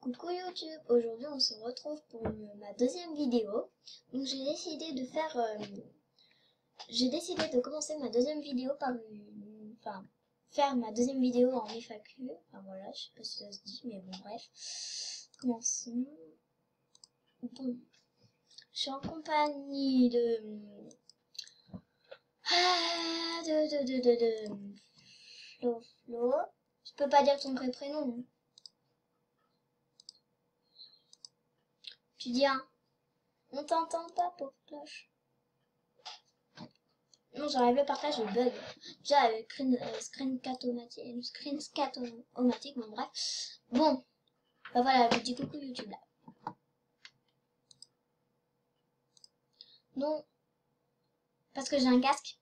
Coucou YouTube, aujourd'hui on se retrouve pour ma deuxième vidéo. Donc j'ai décidé de commencer ma deuxième vidéo par faire ma deuxième vidéo en FAQ. Enfin voilà, je sais pas si ça se dit, mais bon bref. Commençons. Bon, je suis en compagnie de Flo. Je peux pas dire ton vrai prénom. Tu dis un. On t'entend pas, pauvre cloche. Non, j'enlève le partage, je bug. Déjà, avec screencast automatique, bon bref. Bon, bah voilà, je dis coucou YouTube là. Non, parce que j'ai un casque.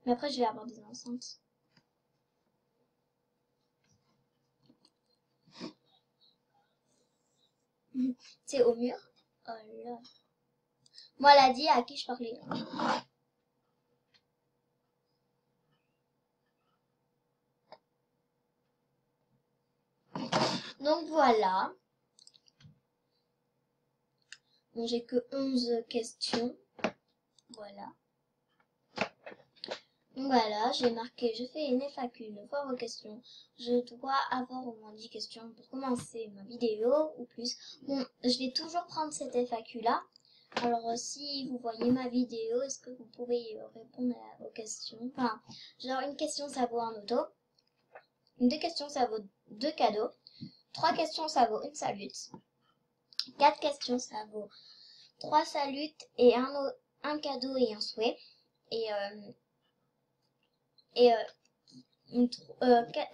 Mais après, je vais avoir des enceintes. C'est au mur. Oh là. Moi, elle a dit à qui je parlais. Donc voilà. Bon, j'ai que 11 questions. Voilà. Donc voilà, j'ai marqué, je fais une FAQ, une fois vos questions. Je dois avoir au moins 10 questions pour commencer ma vidéo ou plus. Bon, je vais toujours prendre cette FAQ là. Alors si vous voyez ma vidéo, est-ce que vous pouvez répondre aux questions? Enfin, genre une question ça vaut un auto. 2 questions ça vaut 2 cadeaux. 3 questions ça vaut une salute. 4 questions ça vaut 3 salutes et un cadeau et un souhait. Et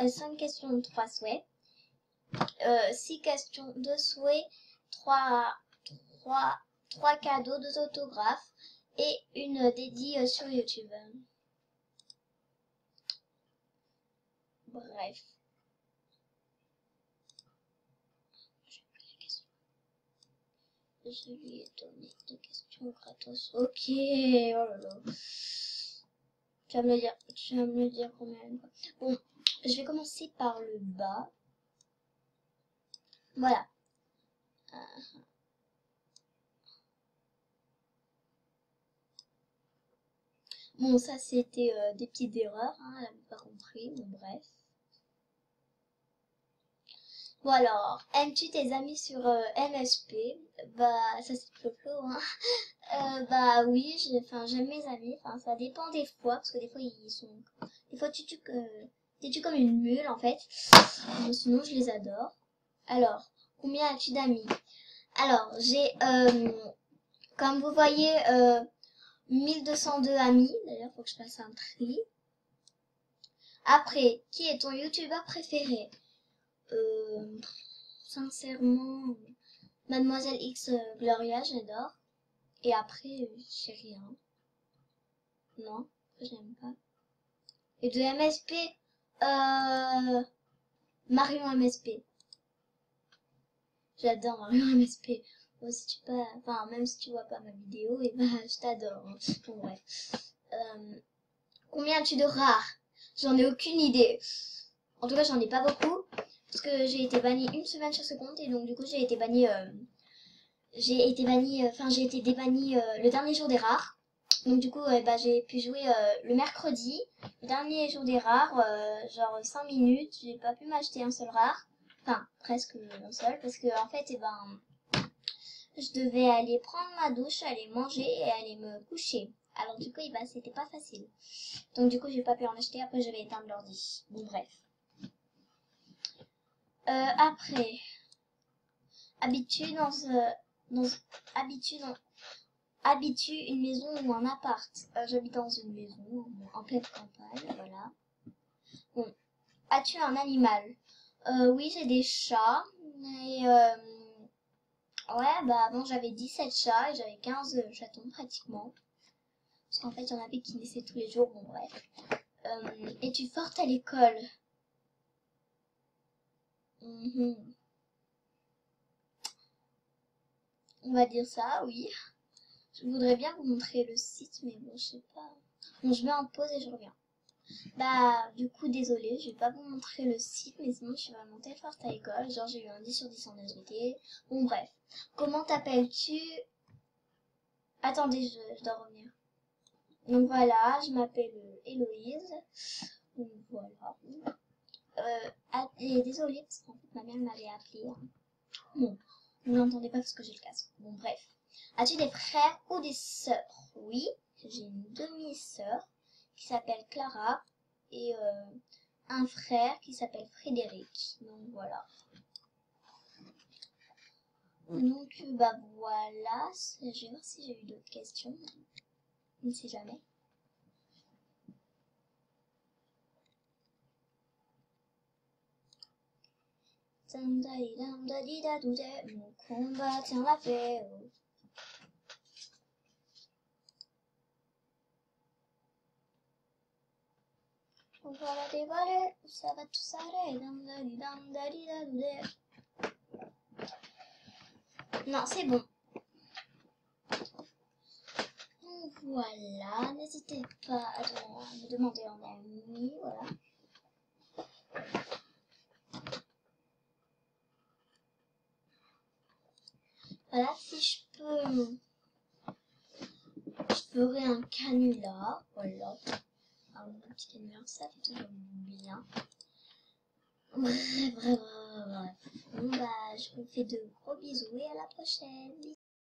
5 questions, 3 souhaits. 6 questions, 2 souhaits, 3 cadeaux, 2 autographes et une dédie sur YouTube. Bref. Je lui ai donné des questions gratos. Ok, oh là là. Tu vas me le dire combien de fois. Bon, je vais commencer par le bas. Voilà. Bon, ça c'était des petites erreurs, hein, elle n'avait pas compris, bon bref. Bon alors, aimes-tu tes amis sur MSP? Bah, ça c'est Flo, hein. Bah oui, j'aime mes amis, enfin ça dépend des fois, parce que des fois ils sont... Des fois tu tues comme une mule en fait. Bon, sinon je les adore. Alors, combien as-tu d'amis? Alors, j'ai, comme vous voyez, 1202 amis. D'ailleurs, faut que je fasse un tri. Après, qui est ton youtubeur préféré? Sincèrement, Mademoiselle X Gloria, j'adore. Et après, j'ai rien. Non, j'aime pas. Et de MSP, Marion MSP. J'adore Marion MSP. Bon, si tu pas, enfin, même si tu vois pas ma vidéo, et bah, je t'adore. Hein. Bon, bref. Combien as-tu de rares? J'en ai aucune idée. En tout cas, j'en ai pas beaucoup. Parce que j'ai été bannie une semaine sur ce compte. Et donc, du coup, j'ai été bannie... j'ai été débannie le dernier jour des rares. Donc, du coup, bah, j'ai pu jouer le mercredi. Le dernier jour des rares. Genre 5 minutes. J'ai pas pu m'acheter un seul rare. Enfin, presque un seul. Parce que, en fait, je devais aller prendre ma douche, aller manger et aller me coucher. Alors du coup, c'était pas facile. Donc du coup, j'ai pas pu en acheter. Après, je vais éteindre l'ordi. Bon, bref. Après, habites-tu une maison ou un appart? J'habite dans une maison en pleine campagne, voilà. Bon, as-tu un animal? Oui, j'ai des chats. Et ouais, bah avant j'avais 17 chats et j'avais 15 chatons pratiquement. Parce qu'en fait, il y en avait qui naissaient tous les jours, bon bref. Es-tu forte à l'école? On va dire ça, oui. Je voudrais bien vous montrer le site, mais bon, je sais pas. Bon, je mets en pause et je reviens. Bah, du coup, désolée, je vais pas vous montrer le site, mais sinon, je suis vraiment très forte à l'école. Genre, j'ai eu un 10 sur 10 en SVT. Bon, bref. Comment t'appelles-tu? Attendez, je dois revenir. Donc voilà, je m'appelle Héloïse. Donc voilà. Et désolée, parce qu'en fait, ma mère m'avait appelé. Hein. Bon, vous n'entendez pas parce que j'ai le casque. Bon, bref. As-tu des frères ou des sœurs? Oui, j'ai une demi-sœur qui s'appelle Clara et un frère qui s'appelle Frédéric. Donc voilà. Donc bah voilà, je vais voir si j'ai eu d'autres questions. On ne sait jamais. Mon combat tient la paix. On va la dévoiler, ça va tout s'arrêter. Non, c'est bon. Donc voilà, n'hésitez pas à me demander en ami, voilà. Voilà, si je ferai un canular, voilà. Un petit canular, ça fait toujours bien. Bref. Bon bah, je vous fais de gros bisous et à la prochaine.